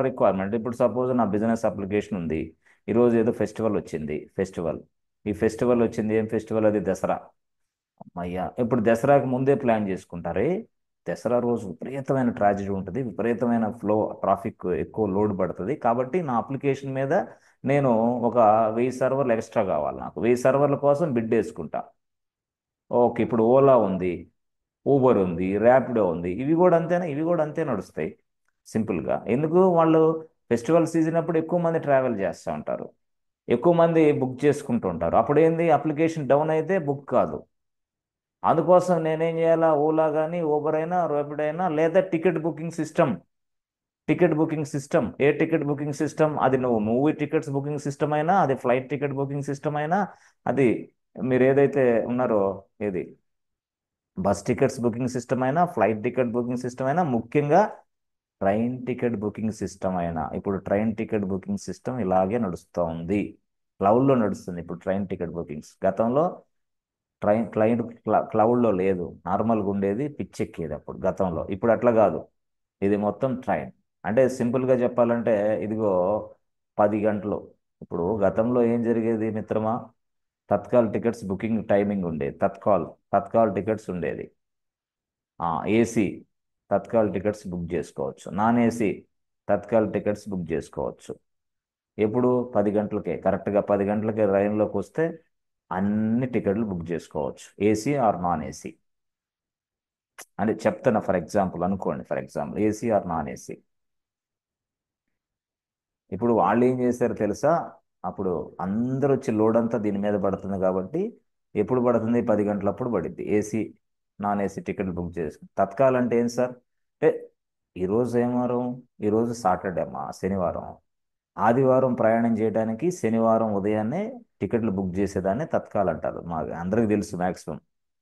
A: requirement ఇప్పుడు suppose నా బిజినెస్ అప్లికేషన్ ఉంది, ఈరోజు ఏదో ఫెస్టివల్ వచ్చింది, ఈ ఫెస్టివల్ వచ్చింది, ఏం ఫెస్టివల్ అది? దసరా. అయ్యా, ఇప్పుడు దసరాకి ముందే ప్లాన్ చేసుకుంటారే. దసరా రోజు విపరీతమైన ట్రాజడీ ఉంటుంది, విపరీతమైన ఫ్లో, ట్రాఫిక్ ఎక్కువ లోడ్ పడుతుంది. కాబట్టి నా అప్లికేషన్ మీద నేను ఒక 1000 సర్వర్లు ఎక్స్ట్రా కావాలి, నాకు 1000 సర్వర్ల కోసం బిడ్ వేసుకుంటా. ఓకే, ఇప్పుడు ఓలా ఉంది, ఊబర్ ఉంది, ర్యాపిడో ఉంది, ఇవి కూడా అంతేనా? ఇవి కూడా అంతే నడుస్తాయి సింపుల్గా. ఎందుకు? వాళ్ళు ఫెస్టివల్ సీజన్ అప్పుడు ఎక్కువ మంది ట్రావెల్ చేస్తూ ఉంటారు, ఎక్కువ మంది బుక్ చేసుకుంటూ ఉంటారు. అప్పుడు ఏంది, అప్లికేషన్ డౌన్ అయితే బుక్ కాదు. అందుకోసం నేనేం చేయాలా? ఓలా కానీ, ఊబర్ అయినా, ర్యాపిడో అయినా, లేదా ticket booking system. Ticket booking system, ఏ టికెట్ బుకింగ్ సిస్టమ్? అది నువ్వు మూవీ టికెట్స్ బుకింగ్ సిస్టమ్ అయినా, అది ఫ్లైట్ టికెట్ బుకింగ్ సిస్టమ్ అయినా, అది మీరు ఏదైతే ఉన్నారో, ఏది బస్ టికెట్స్ బుకింగ్ సిస్టమ్ అయినా, ఫ్లైట్ టికెట్ బుకింగ్ సిస్టమ్ అయినా, ముఖ్యంగా ట్రైన్ టికెట్ బుకింగ్ సిస్టమ్ అయినా. ఇప్పుడు ట్రైన్ టికెట్ బుకింగ్ సిస్టమ్ ఇలాగే నడుస్తూ ఉంది, క్లౌడ్లో నడుస్తుంది ఇప్పుడు ట్రైన్ టికెట్ బుకింగ్స్. గతంలో క్లైంట్ క్లౌడ్లో లేదు, నార్మల్గా ఉండేది, పిచ్చెక్కేది అప్పుడు గతంలో. ఇప్పుడు అట్లా కాదు, ఇది మొత్తం ట్రైన్. అంటే సింపుల్గా చెప్పాలంటే ఇదిగో 10 గంటలు. ఇప్పుడు గతంలో ఏం జరిగేది మిత్రమా? తత్కాల్ టికెట్స్ బుకింగ్ టైమింగ్ ఉండేది, తత్కాల్ టికెట్స్ ఉండేది. ఏసీ తత్కాల్ టికెట్స్ బుక్ చేసుకోవచ్చు, non AC Tatkal tickets book చేసుకోవచ్చు. ఎప్పుడు? 10 గంటలకే, కరెక్ట్గా 10 గంటలకే రైల్లోకి వస్తే అన్ని టికెట్లు బుక్ చేసుకోవచ్చు, ఏసీ ఆర్ నాన్ ఏసీ. అంటే చెప్తున్నా, ఫర్ ఎగ్జాంపుల్ అనుకోండి, for example AC or non AC. ఇప్పుడు వాళ్ళు ఏం చేశారు తెలుసా? అప్పుడు అందరూ వచ్చి లోడ్ అంతా దీని మీద పడుతుంది కాబట్టి, ఎప్పుడు పడుతుంది? 10 గంటలప్పుడు పడుద్ది ఏసీ నాన్ ఏసీ టికెట్లు బుక్ చేసి. తత్కాల్ అంటే ఏం సార్ అంటే, ఈరోజు ఏం వారం? ఈరోజు సాటర్డే అమ్మా, శనివారం. ఆదివారం ప్రయాణం చేయడానికి శనివారం ఉదయాన్నే టికెట్లు బుక్ చేసేదాన్ని తత్కాల్ అంటారు. మాకు అందరికీ తెలుసు మ్యాక్సిమం.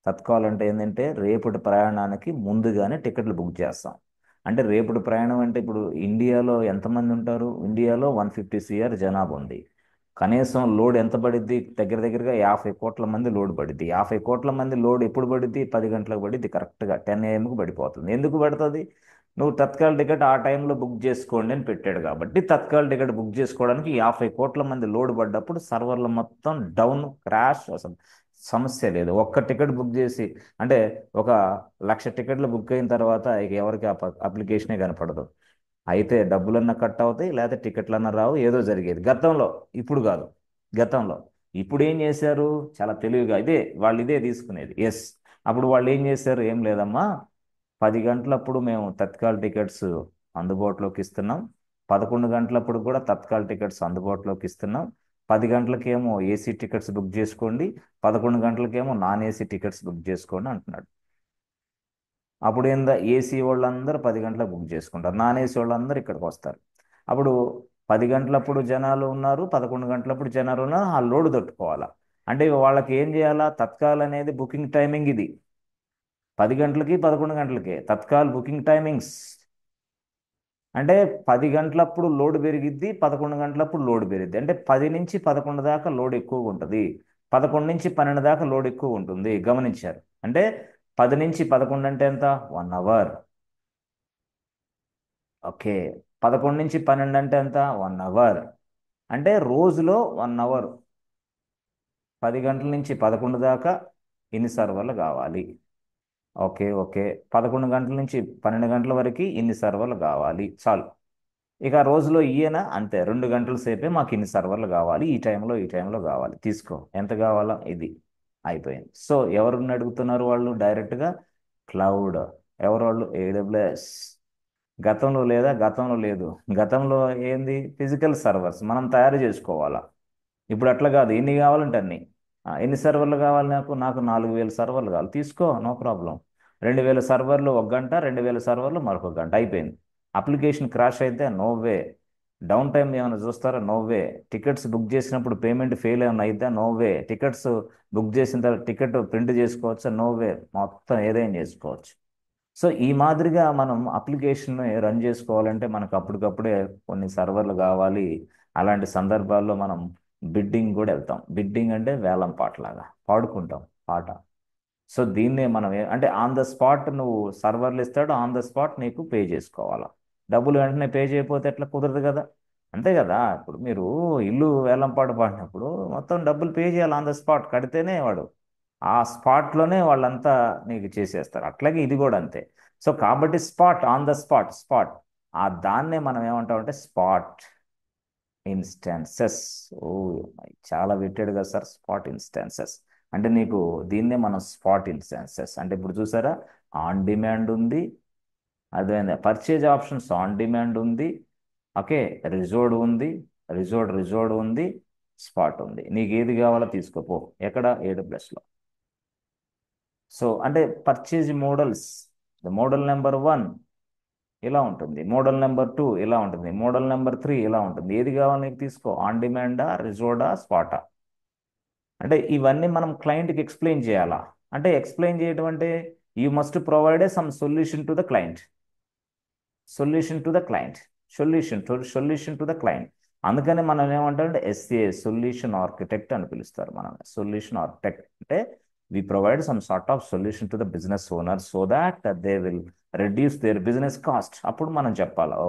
A: తత్కాల్ అంటే ఏంటంటే రేపటి ప్రయాణానికి ముందుగానే టికెట్లు బుక్ చేస్తాం. అంటే రేపటి ప్రయాణం అంటే ఇప్పుడు ఇండియాలో ఎంతమంది ఉంటారు? ఇండియాలో 150 CR జనాభా ఉంది. కనీసం లోడ్ ఎంత పడిద్ది? దగ్గర దగ్గరగా 50 కోట్ల మంది లోడ్ పడిద్ది. 50 కోట్ల మంది లోడ్ ఎప్పుడు పడిద్ది? 10 గంటలకు పడిద్ది, కరెక్ట్గా 10 AM పడిపోతుంది. ఎందుకు పడుతుంది? నువ్వు తత్కాల్ టికెట్ ఆ టైంలో బుక్ చేసుకోండి అని పెట్టాడు కాబట్టి, తత్కాల్ టికెట్ బుక్ చేసుకోవడానికి 50 కోట్ల మంది లోడ్ పడ్డప్పుడు సర్వర్లు మొత్తం డౌన్, క్రాష్, అసలు సమస్య లేదు. ఒక్క టికెట్ బుక్ చేసి, అంటే ఒక 1,00,000 టికెట్లు బుక్ అయిన తర్వాత ఇక ఎవరికి అప్లికేషనే కనపడదు. అయితే డబ్బులన్నా కట్ అవుతాయి, లేదా టికెట్లన్నా రావు, ఏదో జరిగేది గతంలో. ఇప్పుడు కాదు, గతంలో. ఇప్పుడు ఏం చేశారు? చాలా తెలివిగా ఇదే తీసుకునేది. ఎస్. అప్పుడు వాళ్ళు ఏం చేశారు? ఏం లేదమ్మా, 10 గంటలప్పుడు మేము తత్కాల్ టికెట్స్ అందుబాటులోకి ఇస్తున్నాం, 11 గంటలప్పుడు కూడా తత్కాల్ టికెట్స్ అందుబాటులోకి ఇస్తున్నాం. 10 గంటలకేమో ఏసీ టికెట్స్ బుక్ చేసుకోండి, 11 గంటలకేమో నాన్ ఏసీ టికెట్స్ బుక్ చేసుకోండి అంటున్నాడు. అప్పుడు ఏందా, ఏసీ వాళ్ళందరూ 10 గంటలకు బుక్ చేసుకుంటారు, నాన్ ఏసీ వాళ్ళందరూ ఇక్కడికి వస్తారు. అప్పుడు 10 గంటలప్పుడు జనాలు ఉన్నారు, 11 గంటలప్పుడు జనాలు ఉన్నారు, ఆ లోడ్ తట్టుకోవాలా. అంటే వాళ్ళకి ఏం చేయాలా? తత్కాల్ అనేది బుకింగ్ టైమింగ్ ఇది. 10 గంటలకి, 11 గంటలకి తత్కాల్ బుకింగ్ టైమింగ్స్. అంటే 10 గంటలప్పుడు లోడ్ పెరిగిద్ది, 11 గంటలప్పుడు లోడ్ పెరిగిద్ది. అంటే 10 నుంచి 11 దాకా లోడ్ ఎక్కువగా ఉంటుంది, 11 నుంచి 12 దాకా లోడ్ ఎక్కువ ఉంటుంది. గమనించారు? అంటే 10 నుంచి 11 అంటే ఎంత? 1 అవర్. ఓకే. 11 నుంచి 12 అంటే ఎంత? 1 అవర్. అంటే రోజులో 1 అవర్. 10 గంటల నుంచి 11 దాకా ఇన్ని సర్వర్లు కావాలి. Okay, okay. 11 గంటల నుంచి 12 గంటల వరకు ఇన్ని సర్వర్లు కావాలి, చాలు. ఇక రోజులో ఈయన అంతే, 2 గంటల సేపే మాకు ఇన్ని సర్వర్లు కావాలి, ఈ టైంలో కావాలి, తీసుకో, ఎంత కావాలా ఇది. అయిపోయింది. సో ఎవరిని అడుగుతున్నారు వాళ్ళు? డైరెక్ట్గా క్లౌడ్. ఎవరు వాళ్ళు? AWS. గతంలో లేదు. గతంలో ఏంది? ఫిజికల్ సర్వర్స్ మనం తయారు చేసుకోవాలా. ఇప్పుడు అట్లా కాదు, ఎన్ని కావాలంటే అన్ని. ఎన్ని సర్వర్లు కావాలి నాకు? నాకు 4,000 సర్వర్లు కావాలి, తీసుకో, నో ప్రాబ్లం. 2,000 సర్వర్లు ఒక గంట, 2,000 సర్వర్లు మరొక గంట, అయిపోయింది. అప్లికేషన్ క్రాష్ అయితే నో వే. డౌన్ టైం ఏమైనా చూస్తారా? No way. టికెట్స్ బుక్ చేసినప్పుడు పేమెంట్ ఫెయిల్ ఏమైనా అయిద్దా? No way. టికెట్స్ బుక్ చేసిన తర్వాత టికెట్ ప్రింట్ చేసుకోవచ్చా? No way. మొత్తం ఏదైనా చేసుకోవచ్చు. సో ఈ మాదిరిగా మనం అప్లికేషన్ రన్ చేసుకోవాలంటే మనకు అప్పటికప్పుడే కొన్ని సర్వర్లు కావాలి. అలాంటి సందర్భాల్లో మనం బిడ్డింగ్ కూడా వెళ్తాం. బిడ్డింగ్ అంటే వేలం పాటలాగా పాడుకుంటాం పాట. సో దీన్నే మనం అంటే ఆన్ ద స్పాట్ నువ్వు సర్వర్లు ఇస్తాడు, ఆన్ ద స్పాట్ నీకు పే చేసుకోవాలా. డబ్బులు వెంటనే పే చేయకపోతే ఎట్లా? కుదరదు కదా. అంతే కదా. ఇప్పుడు మీరు ఇల్లు వేలం పాట పాడినప్పుడు మొత్తం డబ్బులు పే చేయాలి, ఆన్ ద స్పాట్ కడితేనే వాడు ఆ స్పాట్లోనే వాళ్ళంతా నీకు చేసేస్తారు. అట్లాగే ఇది కూడా అంతే. సో కాబట్టి spot, on the spot, spot, ఆ దాన్నే మనం ఏమంటామంటే స్పాట్. ఇన్స్టాన్సెస్. ఓ, చాలా పెట్టాడు కదా సార్, స్పాట్ ఇన్స్టాన్సెస్. అంటే నీకు దీన్నే మనం స్పాట్ ఇన్స్టాన్సెస్ అంటే ఇప్పుడు చూసారా, ఆన్ డిమాండ్ ఉంది, అదే పర్చేజ్ ఆప్షన్స్ ఆన్ డిమాండ్ ఉంది, ఓకే, రిజర్వ్డ్ ఉంది, రిజర్వ్డ్ ఉంది, స్పాట్ ఉంది. నీకు ఏది కావాలో తీసుకోపో. ఎక్కడ? AWSలో. సో అంటే పర్చేజ్ మోడల్స్, మోడల్ నెంబర్ 1 ఇలా ఉంటుంది, మోడల్ నెంబర్ 2 ఇలా ఉంటుంది, మోడల్ నెంబర్ 3 ఇలా ఉంటుంది. ఏది కావాలి నీకు తీసుకో, ఆన్ డిమాండా, రిజర్వ్డా, స్పాటా. అంటే ఇవన్నీ మనం క్లయింట్కి ఎక్స్ప్లెయిన్ చేయాలా. అంటే ఎక్స్ప్లెయిన్ చేయడం అంటే you must provide some solution to the client. Solution to the client, solution to the client. అందుకని మనం ఏమంటామంటే సొల్యూషన్ ఆర్కిటెక్ట్ అని పిలుస్తారు. మనం సొల్యూషన్ ఆర్కిటెక్ట్ అంటే we provide some sort of solution to the business owner so that they will reduce their business cost. అప్పుడు మనం చెప్పాలి, ఓ,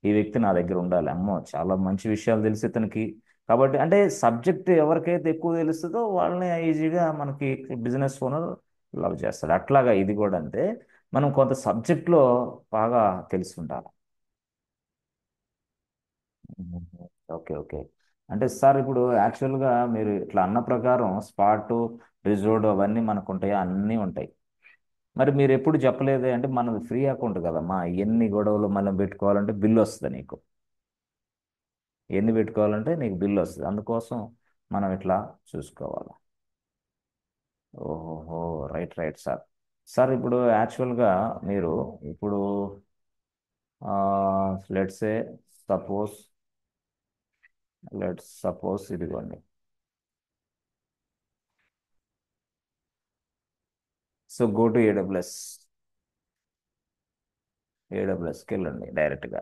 A: ఈ వ్యక్తి నా దగ్గర ఉండాలి, అమ్మో చాలా మంచి విషయాలు తెలిసి ఇతనికి. కాబట్టి అంటే సబ్జెక్ట్ ఎవరికైతే ఎక్కువ తెలుస్తుందో వాళ్ళని ఈజీగా మనకి బిజినెస్ ఓనర్ లవ్ చేస్తాడు. అట్లాగా ఇది కూడా అంతే, మనం కొంత సబ్జెక్ట్లో బాగా తెలిసి ఉండాలి. Okay, okay. అంటే సార్ ఇప్పుడు యాక్చువల్గా మీరు ఇట్లా అన్న ప్రకారం స్పాట్, రిజర్వ్డ్ అవన్నీ మనకు ఉంటాయి, అన్నీ ఉంటాయి. మరి మీరు ఎప్పుడు చెప్పలేదే అంటే మనది ఫ్రీ అకౌంట్ కదమ్మా, ఎన్ని గొడవలు మనం పెట్టుకోవాలంటే బిల్లు వస్తుంది నీకు. ఎన్ని పెట్టుకోవాలంటే నీకు బిల్లు వస్తుంది, అందుకోసం మనం ఇట్లా చూసుకోవాలి. ఓహోహో, రైట్ రైట్ సార్. సార్ ఇప్పుడు యాక్చువల్గా మీరు ఇప్పుడు లెట్స్ సే, సపోజ్ సపోజ్ ఇదిగోండి. సో గో టు ఏడబ్ల్యూఎస్కి వెళ్ళండి డైరెక్ట్గా.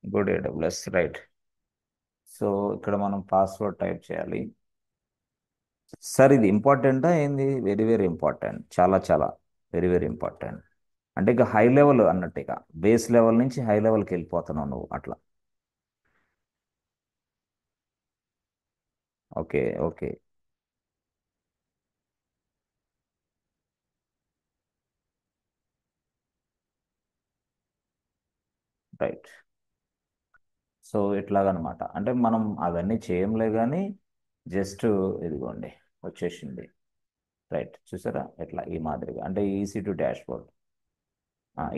A: Go to AWS, right. So ఇక్కడ మనం పాస్వర్డ్ టైప్ చేయాలి. సార్ ఇది ఇంపార్టెంటా ఏంది? వెరీ వెరీ ఇంపార్టెంట్, చాలా చాలా వెరీ వెరీ ఇంపార్టెంట్. అంటే ఇక హై లెవెల్ అన్నట్టు, ఇక బేస్ లెవెల్ నుంచి హై లెవెల్కి వెళ్ళిపోతున్నావు నువ్వు అట్లా. Okay, okay, right. సో ఇట్లాగనమాట, అంటే మనం అవన్నీ చేయంలే కానీ జస్ట్ ఇదిగోండి వచ్చేసింది. రైట్, చూసారా ఎట్లా ఈ మాదిరిగా అంటే ఈసీ2 డాష్ బోర్డ్.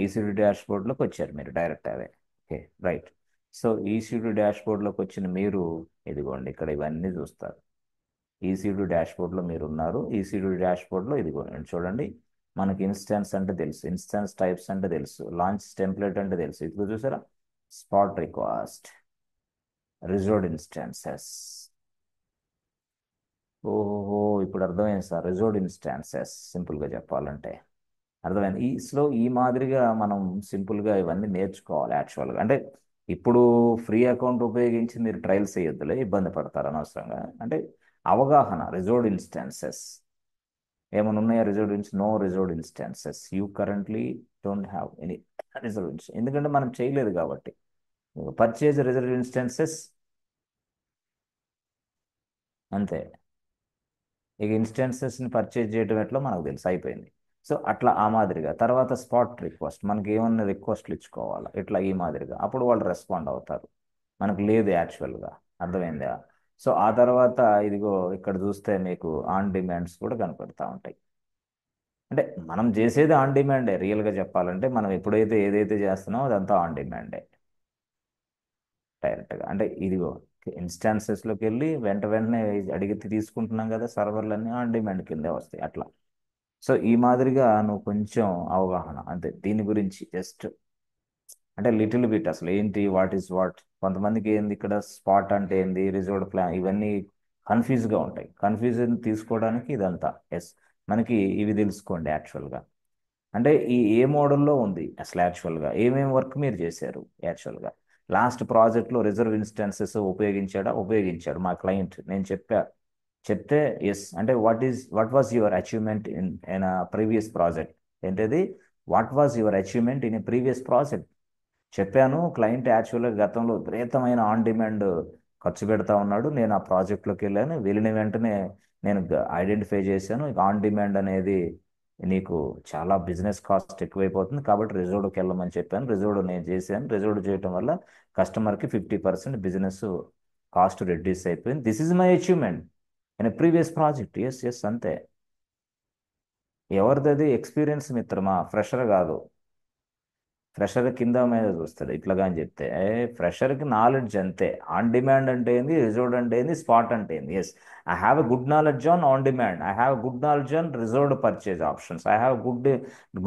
A: ఈసీ2 డాష్ బోర్డ్లోకి వచ్చారు మీరు డైరెక్ట్ అవే. Okay, right. సో ఈసీ2 డాష్ బోర్డ్లోకి వచ్చిన మీరు ఇదిగోండి ఇక్కడ ఇవన్నీ చూస్తారు. ఈసీ2 డాష్ బోర్డ్లో మీరు ఉన్నారు. ఈసీ2 డాష్ బోర్డ్లో ఇదిగోండి చూడండి, మనకి ఇన్స్టెన్స్ అంటే తెలుసు, ఇన్స్టెన్స్ టైప్స్ అంటే తెలుసు, లాంచ్ టెంప్లెట్ అంటే తెలుసు. ఇదిగో చూసారా, స్పాట్ రిక్వెస్ట్, రిజర్వ్డ్ ఇన్స్టాన్సెస్. ఓహో, ఇప్పుడు అర్థమైంది సార్, రిజర్వ్డ్ ఇన్స్టాన్సెస్ సింపుల్గా చెప్పాలంటే. అర్థమైంది. ఈ మాదిరిగా మనం సింపుల్గా ఇవన్నీ నేర్చుకోవాలి యాక్చువల్గా. అంటే ఇప్పుడు ఫ్రీ అకౌంట్ ఉపయోగించి మీరు ట్రయల్స్ చేయొద్దులే, ఇబ్బంది పడతారు అనవసరంగా. అంటే అవగాహన, రిజర్వ్డ్ ఇన్స్టాన్సెస్ ఏమైనా ఉన్నాయా? No reserved instances, you currently don't have any reserved instance, ఎందుకంటే మనం చేయలేదు కాబట్టి. పర్చేజ్ రిజర్వ్డ్ ఇన్స్టాన్సెస్ అంతే. ఇక ఇన్స్టాన్సెస్ని పర్చేజ్ చేయడం ఎట్లా మనకు తెలుసు, అయిపోయింది. సో అట్లా ఆ మాదిరిగా తర్వాత స్పాట్ రిక్వెస్ట్, మనకి ఏమన్నా రిక్వెస్ట్లు ఇచ్చుకోవాలా ఇట్లా ఈ మాదిరిగా, అప్పుడు వాళ్ళు రెస్పాండ్ అవుతారు. మనకు లేదు యాక్చువల్గా, అర్థమైందా? సో ఆ తర్వాత ఇదిగో ఇక్కడ చూస్తే మీకు ఆన్ డిమాండ్స్ కూడా కనపడతా ఉంటాయి. అంటే మనం చేసేది ఆన్ డిమాండే, రియల్గా చెప్పాలంటే మనం ఎప్పుడైతే ఏదైతే చేస్తున్నామో అదంతా ఆన్ డిమాండే డైరెక్ట్గా. అంటే ఇదిగో ఇన్స్టాన్సెస్లోకి వెళ్ళి వెంటనే అడిగితే తీసుకుంటున్నాం కదా, సర్వర్లన్నీ ఆన్ డిమాండ్ కిందే వస్తాయి అట్లా. సో ఈ మాదిరిగా నువ్వు కొంచెం అవగాహన అంతే దీని గురించి, జస్ట్ అంటే లిటిల్ బిట్ అసలు ఏంటి, వాట్ ఈస్ వాట్. కొంతమందికి ఏంది ఇక్కడ స్పాట్ అంటే ఏంది, రిజర్వ్డ్ ప్లాన్, ఇవన్నీ కన్ఫ్యూజ్గా ఉంటాయి. కన్ఫ్యూజన్ తీసుకోవడానికి ఇదంతా. ఎస్, మనకి ఇవి తెలుసుకోండి యాక్చువల్గా. అంటే ఈ ఏ మోడల్లో ఉంది అసలు యాక్చువల్గా, ఏమేమి వర్క్ మీరు చేశారు యాక్చువల్గా. లాస్ట్ ప్రాజెక్ట్లో రిజర్వ్ ఇన్స్టాన్సెస్ ఉపయోగించాడు మా క్లయింట్, నేను చెప్తే ఎస్ అంటే what was your achievement in previous project. ఏంటది? What was your achievement in previous project చెప్పాను. క్లయింట్ యాక్చువల్గా గతంలో విపరీతమైన ఆన్ డిమాండ్ ఖర్చు పెడతా ఉన్నాడు, నేను ఆ ప్రాజెక్ట్లోకి వెళ్ళాను, వెళ్ళిన వెంటనే నేను ఐడెంటిఫై చేశాను. ఇక ఆన్ డిమాండ్ అనేది నీకు చాలా బిజినెస్ కాస్ట్ ఎక్కువైపోతుంది, కాబట్టి రిజర్వ్డ్కి వెళ్ళమని చెప్పాను. రిజర్వ్డ్ నేను చేశాను. రిజర్వ్డ్ చేయడం వల్ల కస్టమర్కి 50% బిజినెస్ కాస్ట్ రెడ్యూస్ అయిపోయింది. This is my achievement in previous project. Yes yes అంతే. ఎవరిది ఎక్స్పీరియన్స్ మిత్రమా, ఫ్రెషర్ కాదు. ఫ్రెషర్ కింద మీద చూస్తాడు ఇట్లాగా అని చెప్తే, ఫ్రెషర్కి నాలెడ్జ్ అంతే. ఆన్ డిమాండ్ అంటే ఏంది, రిజర్వ్డ్ అంటే ఏంది, స్పాట్ అంటే ఏంది. Yes, I have a good knowledge on demand, I have good knowledge on reserved purchase options, I have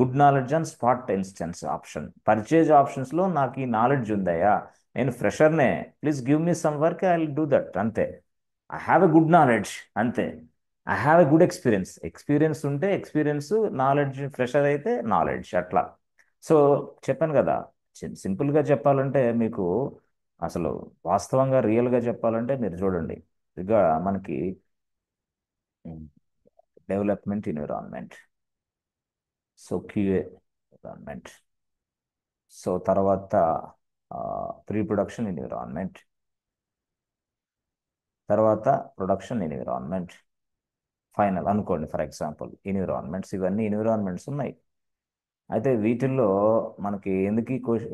A: good knowledge on spot instance option. Purchase ఆప్షన్స్లో నాకు ఈ నాలెడ్జ్ ఉందయ్యా, నేను ఫ్రెషర్నే, please give me some work, I will do that అంతే. I have a good knowledge అంతే. I have a good experience, experience ఉంటే experience, knowledge fresher అయితే నాలెడ్జ్ అట్లా. సో చెప్పాను కదా, సింపుల్గా చెప్పాలంటే మీకు, అసలు వాస్తవంగా రియల్గా చెప్పాలంటే మీరు చూడండి, ఇక మనకి development environment, so QA environment, so తర్వాత ప్రీ ప్రొడక్షన్ ఎన్విరాన్మెంట్, తర్వాత ప్రొడక్షన్ ఎన్విరాన్మెంట్, ఫైనల్ అనుకోండి ఫర్ ఎగ్జాంపుల్ ఎన్విరాన్మెంట్స్. ఇవన్నీ ఎన్విరాన్మెంట్స్ ఉన్నాయి. అయితే వీటిల్లో మనకి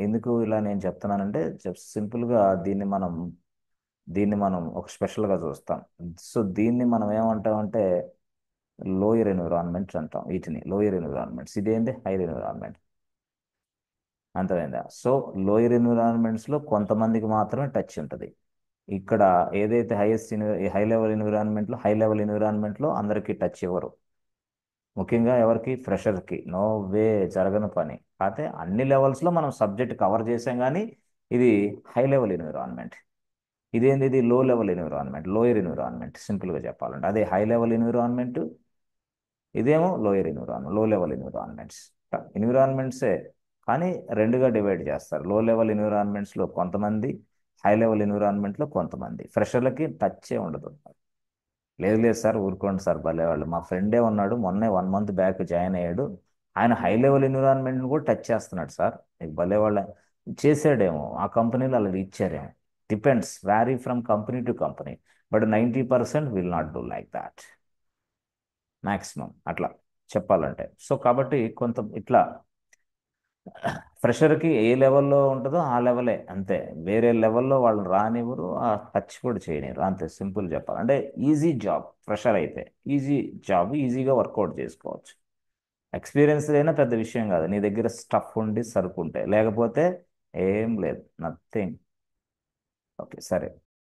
A: ఎందుకు ఇలా నేను చెప్తున్నానంటే, జస్ట్ సింపుల్గా దీన్ని మనం ఒక స్పెషల్గా చూస్తాం. సో దీన్ని మనం ఏమంటామంటే లోయర్ ఎన్విరాన్మెంట్స్ అంటాం. వీటిని లోయర్ ఎన్విరాన్మెంట్స్. ఇదేంటి హైయర్ ఎన్విరాన్మెంట్. అంతమైందా? సో లోయర్ ఎన్విరాన్మెంట్స్లో కొంతమందికి మాత్రమే టచ్ ఉంటుంది. ఇక్కడ ఏదైతే హై లెవెల్ ఎన్విరాన్మెంట్లో అందరికీ టచ్ ఇవ్వరు. ముఖ్యంగా ఎవరికి, ఫ్రెషర్కి నో వే, జరగని పని. అయితే అన్ని లెవెల్స్లో మనం సబ్జెక్ట్ కవర్ చేసాం, కానీ ఇది హై లెవెల్ ఎన్విరాన్మెంట్. ఇదేంది, ఇది లో లెవెల్ ఎన్విరాన్మెంట్, లోయర్ ఎన్విరాన్మెంట్ సింపుల్గా చెప్పాలంటే. అదే హై లెవెల్ ఎన్విరాన్మెంట్, ఇదేమో లోయర్ ఎన్విరాన్మెంట్, లో లెవెల్ ఎన్విరాన్మెంట్స్. ఎన్విరాన్మెంట్సే, కానీ రెండుగా డివైడ్ చేస్తారు. లో లెవెల్ ఎన్విరాన్మెంట్స్లో కొంతమంది, హై లెవెల్ ఎన్విరాన్మెంట్లో కొంతమంది. ఫ్రెషర్లకి టచ్చే ఉండదు. లేదు లేదు సార్, ఊరుకోండి సార్, భలేవాళ్ళు. మా ఫ్రెండే ఉన్నాడు, మొన్నే 1 మంత్ బ్యాక్ జాయిన్ అయ్యాడు, ఆయన హై లెవెల్ ఎన్విరాన్మెంట్ని కూడా టచ్ చేస్తున్నాడు సార్. మీకు భలేవాళ్ళ. చేసాడేమో, ఆ కంపెనీలో అలా ఇచ్చారేమో. Depends, vary from company to company, but 90% will not do like that, maximum అట్లా చెప్పాలంటే. సో కాబట్టి కొంత ఇట్లా ఫ్రెషర్కి ఏ లెవెల్లో ఉంటుందో ఆ లెవెలే అంతే. వేరే లెవెల్లో వాళ్ళు రానివ్వరు, ఆ టచ్ కూడా చేయనివ్వరు, అంతే సింపుల్ చెప్పాలి. అంటే ఈజీ జాబ్ ఫ్రెషర్ అయితే, ఈజీ జాబ్, ఈజీగా వర్కౌట్ చేసుకోవచ్చు. ఎక్స్పీరియన్స్ అయినా పెద్ద విషయం కాదు, నీ దగ్గర స్టఫ్ ఉండి సరుకు ఉంటే, లేకపోతే ఏం లేదు, నథింగ్. ఓకే సరే.